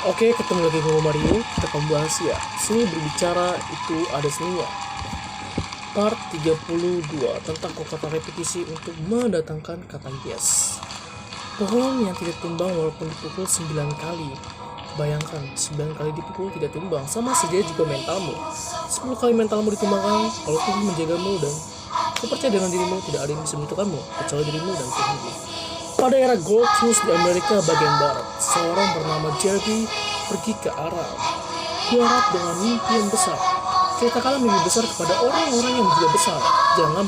Oke, ketemu lagi gue Mario. Kita akan bahas ya. Seni berbicara itu ada seninya. Part 32 tentang kata repetisi untuk mendatangkan kata yes. Pohon yang tidak tumbang walaupun dipukul 9 kali. Bayangkan, 9 kali dipukul tidak tumbang. Sama saja juga mentalmu. 10 kali mentalmu ditumbangkan, kalau Tuhan menjagamu dan kau percaya dengan dirimu, tidak ada yang bisa menentukanmu kecuali dirimu dan Tuhanmu. Pada era Gold Rush di Amerika bagian barat, seorang bernama Jerry pergi ke Arab barat dengan mimpi yang besar. Ceritakanlah mimpi besar kepada orang-orang yang juga besar. Jangan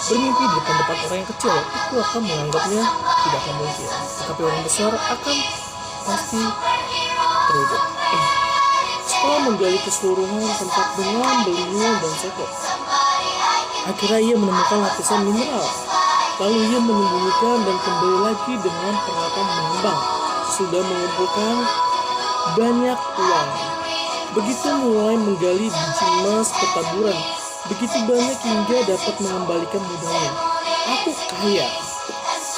bermimpi di depan orang yang kecil, itu akan menganggapnya tidak akan mungkin. Tetapi orang besar akan pasti terwujud. Setelah menggali keseluruhan tempat dengan belinga dan sekop, akhirnya ia menemukan lapisan mineral. Lalu ia menyembunyikan dan kembali lagi dengan peralatan mengembang. Sudah mengumpulkan banyak uang. Begitu mulai menggali biji emas pertaburan. Begitu banyak hingga dapat mengembalikan modalnya. Aku kaya.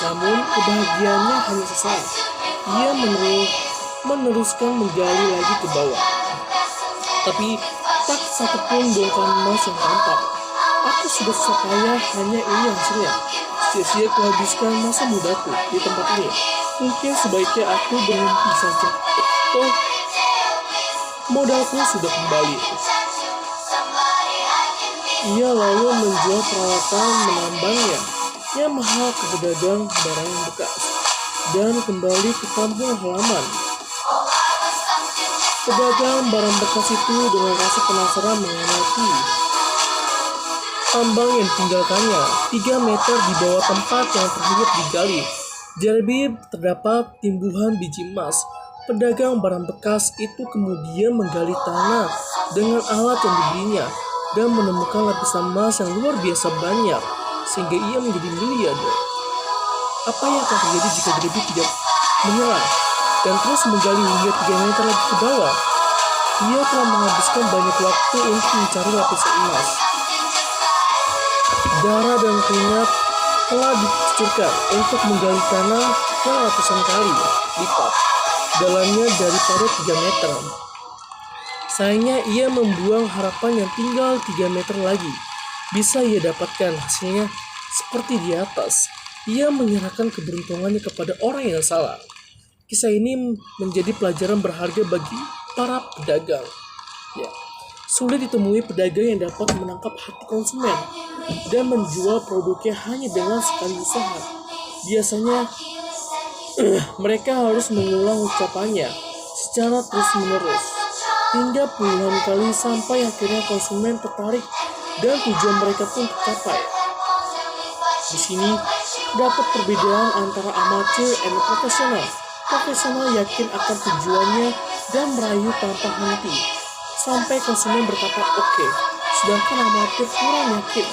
Namun kebahagiaannya hanya sesaat. Ia meneruskan menggali lagi ke bawah. Tapi tak satupun bongkahan emas yang tampak. Aku sudah susah payah, hanya ini hasilnya. Sia-sia kuhabiskan masa mudaku di tempat ini. Mungkin sebaiknya aku berhenti saja. Oh, modalku sudah kembali. Ia lalu menjual peralatan menambangnya yang mahal ke pedagang barang bekas dan kembali ke kampung halaman. Pedagang barang bekas itu dengan rasa penasaran mengamati tambang yang ditinggalkannya 3 meter di bawah tempat yang terhirup digali. Jerry terdapat timbuhan biji emas. Pedagang barang bekas itu kemudian menggali tanah dengan alat yang dibelinya dan menemukan lapisan emas yang luar biasa banyak sehingga ia menjadi miliarder. Apa yang akan terjadi jika Jerry tidak menyerah dan terus menggali hingga 3 meter lagi ke bawah? Ia telah menghabiskan banyak waktu untuk mencari lapisan emas. Darah dan keringat telah dicucurkan untuk menggali tanah yang ratusan kali lipat dalamnya daripada 3 meter. Sayangnya ia membuang harapan yang tinggal 3 meter lagi. Bisa ia dapatkan hasilnya seperti di atas. Ia menyerahkan keberuntungannya kepada orang yang salah. Kisah ini menjadi pelajaran berharga bagi para pedagang. Ya. Sulit ditemui pedagang yang dapat menangkap hati konsumen dan menjual produknya hanya dengan sekali usaha. Biasanya mereka harus mengulang ucapannya secara terus-menerus hingga puluhan kali sampai akhirnya konsumen tertarik dan tujuan mereka pun tercapai. Di sini dapat perbedaan antara amatir dan profesional. Profesional yakin akan tujuannya dan merayu tanpa henti sampai konsumen berkata oke. Sedangkan amatir kurang yakin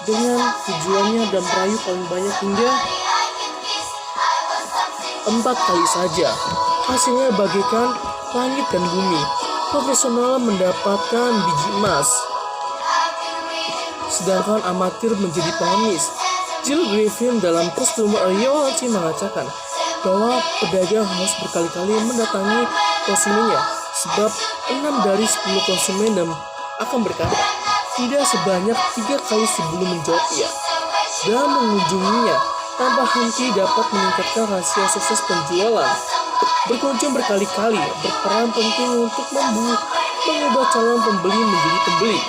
dengan tujuannya dan merayu paling banyak hingga 4 kali saja. Hasilnya bagaikan langit dan bumi. Profesional mendapatkan biji emas, sedangkan amatir menjadi pengemis. Jill Griffin dalam kostum royalty mengatakan bahwa pedagang harus berkali-kali mendatangi konsumennya, sebab 6 dari 10 konsumen dan akan berkata tidak sebanyak 3 kali sebelum menjawab iya. Dan mengunjunginya tanpa henti dapat meningkatkan rasio sukses penjualan. Berkunjung berkali-kali berperan penting untuk mengubah calon pembeli menjadi pembeli.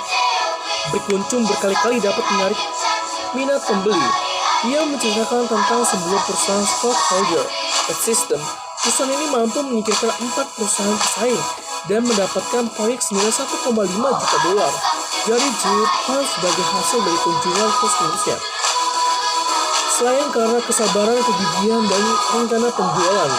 Berkunjung berkali-kali dapat menarik minat pembeli. Ia menceritakan tentang sebuah perusahaan stockholder system. Perusahaan ini mampu menyingkirkan 4 perusahaan pesaing dan mendapatkan proyek senilai 1,5 juta dolar dari jutaan sebagai hasil dari kunjungan terus-menerusnya. Selain karena kesabaran, kegigihan, dan rencana penjualan,